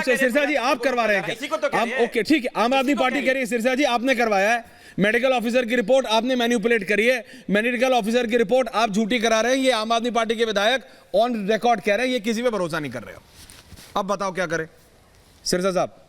अच्छा सिरसा जी आप करवा रहे हैं क्या? आप ओके ठीक है, आम आदमी पार्टी कह रही है सिरसा जी आपने करवाया है, मेडिकल ऑफिसर की रिपोर्ट आपने मैनिपुलेट करी है, मेडिकल ऑफिसर की रिपोर्ट आप झूठी करा रहे हैं, ये आम आदमी पार्टी के विधायक ऑन रिकॉर्ड कह रहे हैं, ये किसी पे भरोसा नहीं कर रहे हो। अब बताओ क्या करें सिरसा साहब?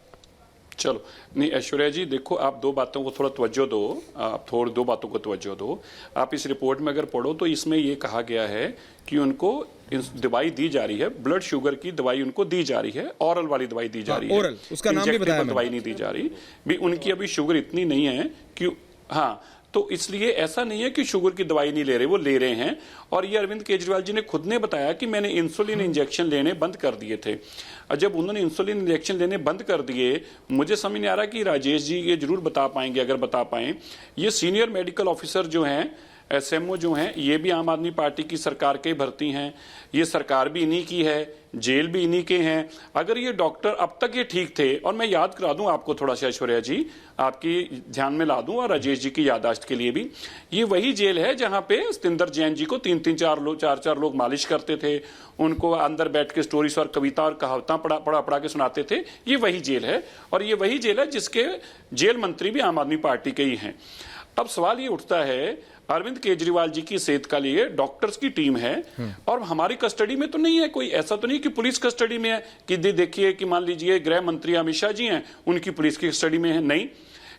चलो नहीं ऐश्वर्या जी, देखो आप दो बातों को थोड़ा तवज्जो दो, आप थोड़ी दो बातों को तवज्जो दो। आप इस रिपोर्ट में अगर पढ़ो तो इसमें ये कहा गया है कि उनको दवाई दी जा रही है, ब्लड शुगर की दवाई उनको दी जा रही है, ऑरल वाली दवाई दी जा रही है, ओरल उसका नाम भी बताया, दवाई नहीं दी जा रही भी, उनकी अभी शुगर इतनी नहीं है कि हाँ, तो इसलिए ऐसा नहीं है कि शुगर की दवाई नहीं ले रहे, वो ले रहे हैं। और ये अरविंद केजरीवाल जी ने खुद ने बताया कि मैंने इंसुलिन इंजेक्शन लेने बंद कर दिए थे। और जब उन्होंने इंसुलिन इंजेक्शन लेने बंद कर दिए, मुझे समझ नहीं आ रहा कि राजेश जी ये जरूर बता पाएंगे, अगर बता पाएं, ये सीनियर मेडिकल ऑफिसर जो हैं, एसएमओ जो हैं, ये भी आम आदमी पार्टी की सरकार के भर्ती हैं, ये सरकार भी इन्हीं की है, जेल भी इन्हीं के हैं। अगर ये डॉक्टर अब तक ये ठीक थे, और मैं याद करा दूं आपको थोड़ा सा ऐश्वर्या जी, आपकी ध्यान में ला दूं और राजेश जी की याददाश्त के लिए भी, ये वही जेल है जहां पे सतिंदर जैन जी को चार लोग मालिश करते थे, उनको अंदर बैठ के स्टोरीज और कविता और कहावतां पढ़ा के सुनाते थे। ये वही जेल है, और ये वही जेल है जिसके जेल मंत्री भी आम आदमी पार्टी के ही हैं। अब सवाल ये उठता है, अरविंद केजरीवाल जी की सेहत का लिए डॉक्टर्स की टीम है, और हमारी कस्टडी में तो नहीं है कोई, ऐसा तो नहीं कि पुलिस कस्टडी में है कि देखिए कि मान लीजिए गृह मंत्री अमित शाह जी हैं, उनकी पुलिस की कस्टडी में है, नहीं,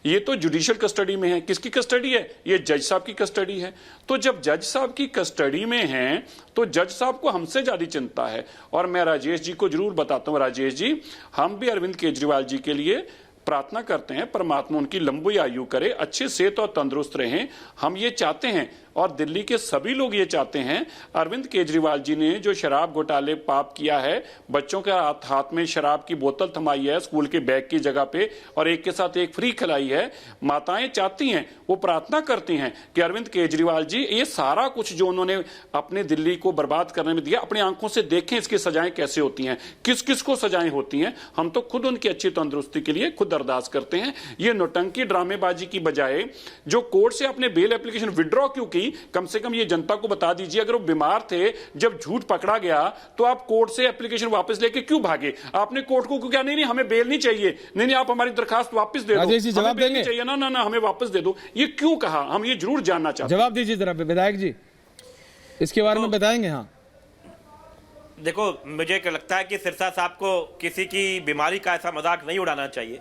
ये तो जुडिशियल कस्टडी में है। किसकी कस्टडी है? ये जज साहब की कस्टडी है। तो जब जज साहब की कस्टडी में हैं, तो जज साहब को हमसे ज्यादा चिंता है। और मैं राजेश जी को जरूर बताता हूं, राजेश जी, हम भी अरविंद केजरीवाल जी के लिए प्रार्थना करते हैं, परमात्मा उनकी लंबी आयु करे, अच्छे सेहत और तंदुरुस्त रहें, हम ये चाहते हैं, और दिल्ली के सभी लोग ये चाहते हैं। अरविंद केजरीवाल जी ने जो शराब घोटाले पाप किया है, बच्चों के हाथ में शराब की बोतल थमाई है स्कूल के बैग की जगह पे, और एक के साथ एक फ्री खिलाई है, माताएं चाहती हैं, वो प्रार्थना करती हैं कि अरविंद केजरीवाल जी ये सारा कुछ जो उन्होंने अपने दिल्ली को बर्बाद करने में दिया, अपनी आंखों से देखें इसकी सजाएं कैसे होती हैं, किस किस को सजाएं होती हैं। हम तो खुद उनकी अच्छी तंदुरुस्ती के लिए खुद अरदास करते हैं। ये नौटंकी ड्रामेबाजी की बजाय जो कोर्ट से अपने बेल एप्लीकेशन विड्रॉ क्यों की, कम से कम ये जनता को बता दीजिए। अगर वो बीमार थे, जब झूठ पकड़ा गया, तो आप कोर्ट से एप्लीकेशन वापस लेके क्यों भागे? आपने कोर्ट को क्या नहीं हमें बेल नहीं चाहिए, नहीं आप हमारी दरखास्त वापस दे दो, जवाब देंगे चाहिए ना हमें वापस दे दो, ये क्यों कहा? हम ये जरूर जानना चाहते हैं। जवाब दीजिए जरा विधायक जी, इसके बारे में बताएंगे। हाँ देखो, मुझे क्या लगता है कि सिरसा साहब को किसी की बीमारी का ऐसा मजाक नहीं उड़ाना चाहिए।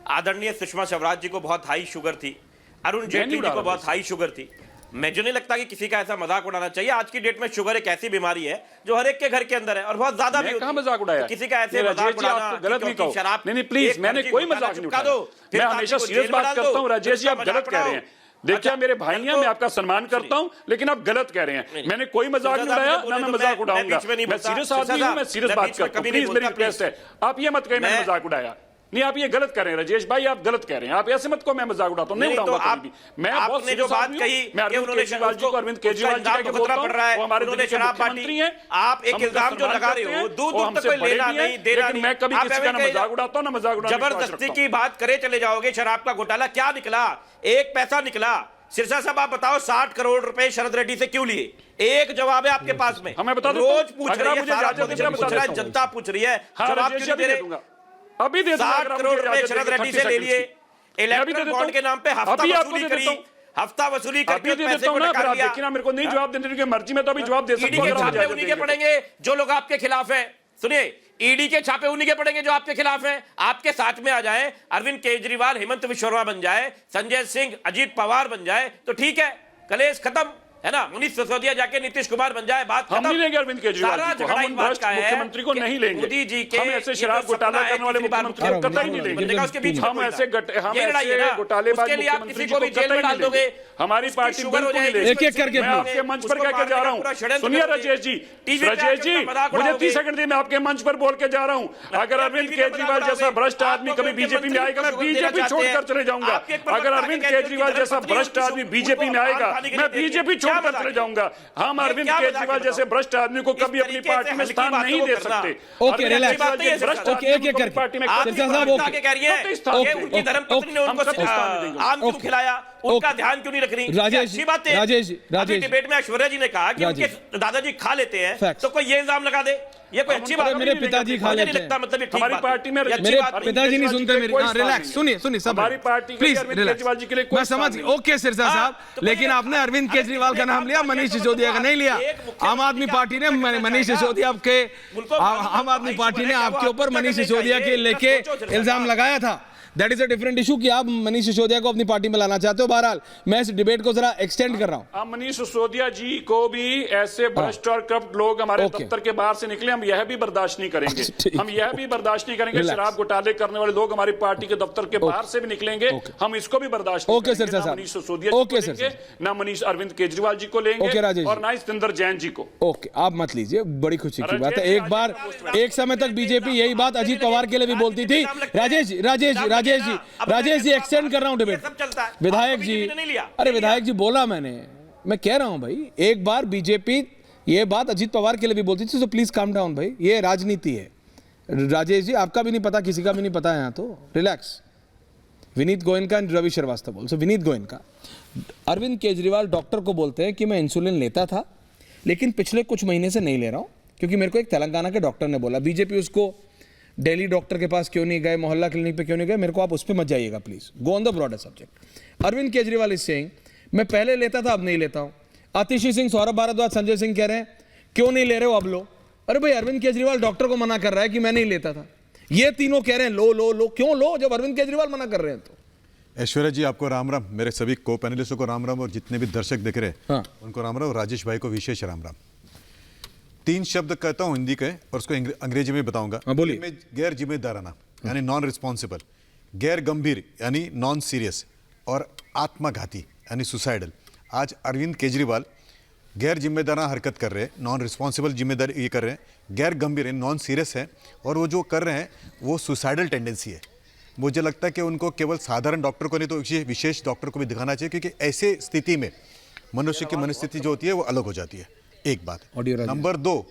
आदरणीय सुषमा स्वराज जी को बहुत हाई शुगर थी, अरुण जेटली जी को बहुत हाई शुगर थी। मुझे नहीं लगता कि किसी का ऐसा मजाक उड़ाना चाहिए। आज की डेट में शुगर एक ऐसी बीमारी है जो हर एक के घर के अंदर है, और बहुत ज्यादा भी होती है। मजाक उड़ाया? तो किसी का ऐसे मजाक उड़ाना गलत नहीं कहो। शराब नहीं प्लीज, मैंने कोई मजाक नहीं उठाया, मैं हमेशा सीरियस बात करता हूं। राजेश जी आप गलत कह रहे हैं। देखिए मेरे भाई हैं, मैं आपका सम्मान करता हूं, लेकिन आप गलत कह रहे हैं। मैंने कोई मजाक नहीं उड़ाया, ना मैं मजाक उड़ाऊंगा। मैं सीरियस आदमी हूं, मैं सीरियस बात करता हूं। प्लीज मेरी रिक्वेस्ट है, आप ये मत कहें मैंने मजाक उड़ाया। नहीं, आप ये गलत कर रहे हैं राजेश भाई, आप गलत कह रहे हैं। आप ऐसे मत को मैं मजाक उड़ाता हूं, नहीं उड़ाऊंगा कभी भी। मैं बहुत जो बात कही, मैं अरविंद केजरीवाल जी को अरविंद केजरीवाल जी का बोल रहा हूं, वो हमारे देश के मुख्यमंत्री हैं। आप एक इल्जाम जो लगा रहे हो, दूर तक कोई लेना नहीं देना नहीं। मैं कभी किसी का ना मजाक उड़ाता हूं ना मजाक उड़ाता हूं। जबरदस्ती की बात करे चले जाओगे। शराब का घोटाला क्या निकला? एक पैसा निकला। सिरसा साहब आप बताओ, 60 करोड़ रुपए शरद रेड्डी से क्यों लिए? एक जवाब है आपके पास में। हमें बता दो, रोज पूछ रही है, जनता पूछ रही है, जवाब क्यों दे रहे? अभी दे 60 करोड़ रुपए शरद रेड्डी से ले लिए, इलेक्ट्रल बॉन्ड के नाम पे हफ्ता वसूली करी, हफ्ता वसूली करके पैसे को निकाल लिया। देखिए ना, मेरे को नहीं जवाब देने की मर्जी में, तो अभी जवाब दे सकता हूं। ईडी के छापे उन्हीं के पड़ेंगे जो लोग आपके खिलाफ हैं। सुनिए, ईडी के छापे उन्हीं के पड़ेंगे जो आपके खिलाफ हैं। आपके साथ में आ जाए, अरविंद केजरीवाल हेमंत बिश्व शर्मा बन जाए, संजय सिंह अजीत पवार बन जाए, तो ठीक है, कलेश खत्म है ना। मनीष सिसोदिया जाके नीतीश कुमार बन जाए, बात हम नहीं लेंगे अरविंद केजरीवाल जी को, हम उन भ्रष्ट मुख्यमंत्री को नहीं लेंगे। मोदी जी के हम ऐसे शराब घोटाला करने वाले मुख्यमंत्री को कतई नहीं लेंगे। उसके बीच हम ऐसे घोटालेबाज मुख्यमंत्री को कतई नहीं लेंगे। हमारी पार्टी बिल्कुल नहीं लेगी। एक एक करके मैं आपके मंच पर कहकर जा रहा हूं, सुनिए राजेश जी, मुझे 30 सेकंड दिए, मैं आपके मंच पर बोल के जा रहा हूं। अगर अरविंद केजरीवाल जैसा भ्रष्ट आदमी कभी बीजेपी में आएगा, मैं बीजेपी छोड़कर चले जाऊंगा। अगर अरविंद केजरीवाल जैसा भ्रष्ट आदमी बीजेपी में आएगा, मैं बीजेपी छोड़कर चले जाऊंगा। हम अरविंद केजरीवाल जैसे भ्रष्ट आदमी को कभी अपनी पार्टी में स्थान नहीं दे सकते। ओके रिलैक्स, ओके एक एक करके पार्टी में सिरसा साहब ओके कह रही है, उनकी धर्मपत्नी ने उनको आम क्यों खिलाया? उनका ध्यान क्यों नहीं रख रही? राजेश अच्छी बात है। राजेश अभी डिबेट में ऐश्वर्या जी ने कहा कि उनके दादाजी खा लेते हैं, तो कोई ये इल्जाम लगा दे, ये कोई अच्छी बात है? मेरे पिताजी खा लेते हैं, मतलब ये ठीक हमारी बात है। पार्टी में ये अच्छी मेरे बात नहीं। पिताजी नहीं सुनते मेरी। रिलैक्स, सुनिए सब हमारी पार्टी के प्लीज अरविंद केजरीवाल जी के लिए कोई मैं समझ सवाल नहीं। ओके सिरसा साहब, तो लेकिन आपने अरविंद केजरीवाल का नाम लिया, मनीष सिसोदिया का नहीं लिया। आम आदमी पार्टी ने मनीष सिसोदिया के आम आदमी पार्टी ने आपके ऊपर मनीष सिसोदिया के लेके इल्जाम लगाया था। That is a different issue कि आप मनीष सिसोदिया को अपनी पार्टी में लाना चाहते हो। बहरहाल मैं इस डिबेट को जरा एक्सटेंड कर रहा हूं। आप मनीष सिसोदिया जी को भी ऐसे भ्रष्ट और करप्ट लोग हमारे दफ्तर के बाहर से निकले, हम यह भी बर्दाश्त नहीं करेंगे। हम यह भी बर्दाश्त नहीं करेंगे शराब घोटाले करने वाले लोग हमारी पार्टी के दफ्तर के बाहर से भी निकलेंगे, हम इसको भी बर्दाश्त नहीं करेंगे। ना मनीष सिसोदिया जी को लेंगे, ना मनीष अरविंद केजरीवाल जी को लेंगे, और ना सतिंदर जैन जी को। ओके, आप मत लीजिए, बड़ी खुशी की बात है। एक बार एक समय तक बीजेपी यही बात अजीत पवार के लिए भी बोलती थी। राजेश जी एक्सटेंड कर रहा हूं डिबेट। विधायक जी, अरे विधायक जी बोला मैंने, मैं कह रहा हूं भाई, एक बार बीजेपी ये बात अजीत पवार के लिए भी बोलती थी। सो प्लीज काम डाउन भाई, ये राजनीति है। राजेश जी आपका भी नहीं पता, किसी का भी नहीं पता है यहाँ, तो रिलैक्स। विनीत गोयनका एंड रवि श्रीवास्तव बोल। सो विनीत गोयनका, अरविंद केजरीवाल डॉक्टर को बोलते हैं कि मैं इंसुलिन लेता था लेकिन पिछले कुछ महीने से नहीं ले रहा हूं, क्योंकि मेरे को एक तेलंगाना के डॉक्टर ने बोला। बीजेपी उसको दिल्ली डॉक्टर के पास क्यों नहीं गए, मोहल्ला क्लिनिक पे क्यों नहीं गए, मेरे को आप उस पर मत जाइएगा please. Go on the broader subject. Arvind Kejriwal is saying मैं पहले लेता था अब नहीं लेता हूं। आतिशी सिंह, सौरभ भारद्वाज, संजय सिंह कह रहे हैं क्यों नहीं ले रहे हो अब लो। अरे भाई अरविंद केजरीवाल डॉक्टर को मना कर रहा है कि मैं नहीं लेता था, ये तीनों कह रहे हैं लो लो लो। क्यों लो जब अरविंद केजरीवाल मना कर रहे हैं? तो ऐश्वर्या जी आपको राम राम, मेरे सभी को पैनलिस्टों को राम राम, और जितने भी दर्शक देख रहे हैं उनको राम राम, और राजेश भाई को विशेष राम राम। 3 शब्द कहता हूं हिंदी के और उसको अंग्रेजी में बताऊंगा। बोलिए। गैर जिम्मेदाराना यानी नॉन रिस्पॉन्सिबल, गैर गंभीर यानी नॉन सीरियस, और आत्मघाती यानी सुसाइडल। आज अरविंद केजरीवाल गैर जिम्मेदाराना हरकत कर रहे हैं, नॉन रिस्पॉन्सिबल जिम्मेदारी ये कर रहे हैं, गैर गंभीर नॉन सीरियस है, और वो जो कर रहे हैं वो सुसाइडल टेंडेंसी है। मुझे लगता है कि उनको केवल साधारण डॉक्टर को नहीं तो विशेष डॉक्टर को भी दिखाना चाहिए, क्योंकि ऐसे स्थिति में मनुष्य की मनस्थिति जो होती है वो अलग हो जाती है। एक बात। नंबर 2,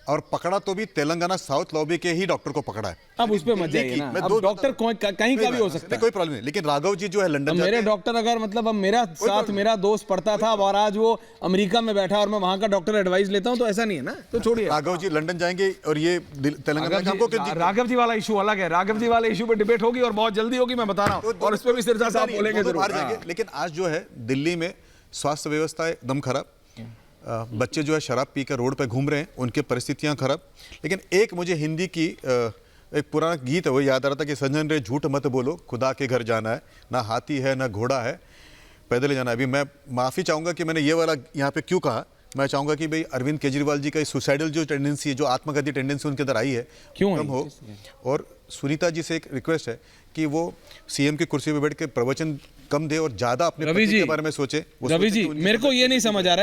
और पकड़ा तो भी तेलंगाना साउथ लॉबी के ही डॉक्टर को पकड़ा है। अब उस पे मत जाइए ना, अब डॉक्टर कहीं का भी हो सकता है, कोई प्रॉब्लम नहीं। लेकिन राघव जी जो है लंदन जाते मेरे हैं, डॉक्टर अगर मतलब अब मेरा साथ मेरा दोस्त पढ़ता था और आज वो अमेरिका में बैठा और मैं वहां का डॉक्टर एडवाइस लेता हूं, तो ऐसा नहीं है ना, तो छोड़िए। राघव जी लंदन जाएंगे और ये तेलंगाना राघव जी वाला इशू अलग है। राघव जी वाले इशू पे डिबेट होगी और बहुत जल्दी होगी, मैं बता रहा हूं, और उस पर भी सिरसा साहब बोलेंगे जरूर। लेकिन आज जो है दिल्ली में स्वास्थ्य व्यवस्था एकदम खराब, बच्चे जो है शराब पीकर रोड पे घूम रहे हैं, उनकी परिस्थितियां खराब। लेकिन एक मुझे हिंदी की एक पुराना गीत है वो याद आ रहा था कि सज्जन रे झूठ मत बोलो, खुदा के घर जाना है, ना हाथी है ना घोड़ा है, पैदल जाना है। अभी मैं माफ़ी चाहूँगा कि मैंने ये वाला यहाँ पे क्यों कहा। मैं चाहूँगा कि भाई अरविंद केजरीवाल जी का सुसाइडल जो टेंडेंसी है, जो आत्मघाती टेंडेंसी उनके अंदर आई है, क्यों कम हो। और सुनीता जी से एक रिक्वेस्ट है कि वो सीएम की कुर्सी पर बैठ के प्रवचन कम दे और ज़्यादा अपने पति के बारे में सोचे। रवि जी, मेरे को ये नहीं समझ आ रहा है